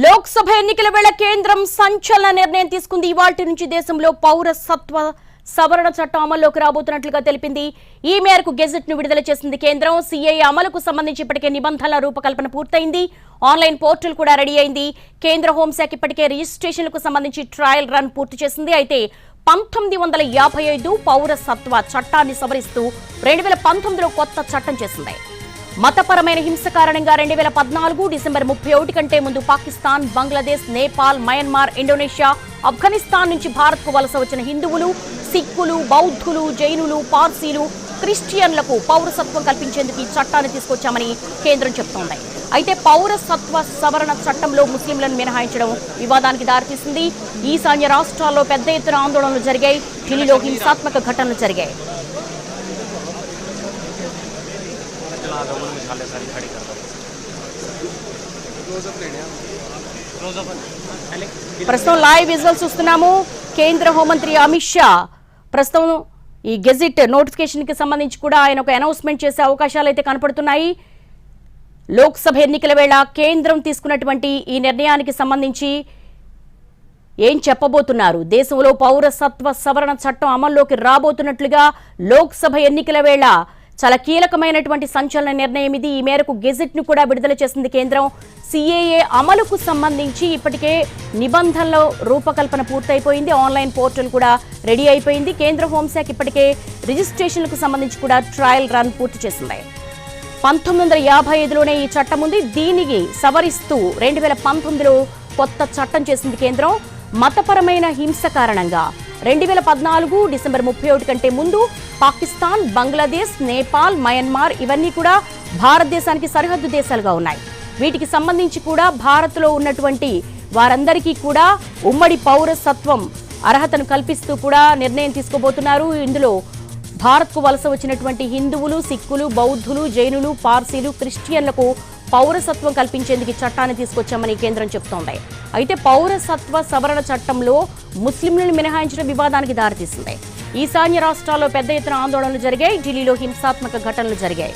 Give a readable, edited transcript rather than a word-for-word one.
లోక్సభ ఎన్నికల వేళ కేంద్రం సంచలన నిర్ణయం తీసుకుంది. ఇవాల్టి నుంచి దేశంలో పౌరసత్వ సవరణ చట్టం అమల్లోకి రాబోతున్నట్లుగా తెలిపింది. ఈ మేరకు గెజెట్ ను విడుదల చేసింది కేంద్రం. సిఏఏ అమలుకు సంబంధించి ఇప్పటికే నిబంధనల రూపకల్పన పూర్తయింది. ఆన్లైన్ పోర్టల్ కూడా రెడీ అయింది. కేంద్ర హోంశాఖ ఇప్పటికే రిజిస్ట్రేషన్లకు సంబంధించి ట్రయల్ రన్ పూర్తి చేసింది. అయితే 1955 పౌరసత్వ చట్టాన్ని సవరిస్తూ 2019లో కొత్త చట్టం చేసింది. మతపరమైన హింస కారణంగా 2014 డిసెంబర్ 31 కంటే ముందు పాకిస్తాన్, బంగ్లాదేశ్, నేపాల్, మయన్మార్, ఇండోనేషియా, ఆఫ్ఘనిస్తాన్ నుంచి భారత్కు వలస వచ్చిన హిందువులు, సిక్కులు, బౌద్ధులు, జైనులు, పార్సీలు, క్రిస్టియన్లకు పౌరసత్వం కల్పించేందుకు ఈ చట్టాన్ని తీసుకొచ్చామని కేంద్రం చెబుతోంది. అయితే పౌరసత్వ సవరణ చట్టంలో ముస్లింలను మినహాయించడం వివాదానికి దారితీసింది. ఈశాన్య రాష్ట్రాల్లో పెద్ద ఎత్తున ఆందోళనలు జరిగాయి. ఢిల్లీలో హింసాత్మక ఘటనలు జరిగాయి. ప్రస్తుతం లైవ్ విజువల్స్ చూస్తున్నాము. కేంద్ర హోంమంత్రి అమిత్ షా ప్రస్తుతం ఈ గెజిట్ నోటిఫికేషన్ కి సంబంధించి కూడా ఆయన ఒక అనౌన్స్మెంట్ చేసే అవకాశాలు అయితే కనపడుతున్నాయి. లోక్సభ ఎన్నికల వేళ కేంద్రం తీసుకున్నటువంటి ఈ నిర్ణయానికి సంబంధించి ఏం చెప్పబోతున్నారు? దేశంలో పౌరసత్వ సవరణ చట్టం అమల్లోకి రాబోతున్నట్లుగా లోక్సభ ఎన్నికల వేళ చాలా కీలకమైనటువంటి సంచలన నిర్ణయం ఇది. ఈ మేరకు గెజెట్ ను కూడా విడుదల చేసింది కేంద్రం. సిఏఏ అమలుకు సంబంధించి ఇప్పటికే నిబంధనల రూపకల్పన పూర్తయిపోయింది. ఆన్లైన్ పోర్టల్ కూడా రెడీ అయిపోయింది. కేంద్ర హోంశాఖ ఇప్పటికే రిజిస్ట్రేషన్లకు సంబంధించి కూడా ట్రయల్ రన్ పూర్తి చేసింది. 1955లోనే ఈ చట్టం ఉంది. దీనికి సవరిస్తూ 2019లో కొత్త చట్టం చేసింది కేంద్రం. మతపరమైన హింస కారణంగా 2014 డిసెంబర్ 31 కంటే ముందు పాకిస్తాన్, బంగ్లాదేశ్, నేపాల్, మయన్మార్ ఇవన్నీ కూడా భారతదేశానికి సరిహద్దు దేశాలుగా ఉన్నాయి. వీటికి సంబంధించి కూడా భారత్లో ఉన్నటువంటి వారందరికీ కూడా ఉమ్మడి పౌరసత్వం అర్హతను కల్పిస్తూ కూడా నిర్ణయం తీసుకోబోతున్నారు. ఇందులో భారత్కు వలస వచ్చినటువంటి హిందువులు, సిక్కులు, బౌద్ధులు, జైనులు, పార్సీలు, క్రిస్టియన్లకు పౌరసత్వం కల్పించేందుకు చట్టాన్ని తీసుకొచ్చామని కేంద్రం చెబుతోంది. అయితే పౌరసత్వ సవరణ చట్టంలో ముస్లింలను మినహాయించడం వివాదానికి దారితీసింది. ఈశాన్య రాష్ట్రాల్లో పెద్ద ఎత్తున ఆందోళనలు జరిగాయి. ఢిల్లీలో హింసాత్మక ఘటనలు జరిగాయి.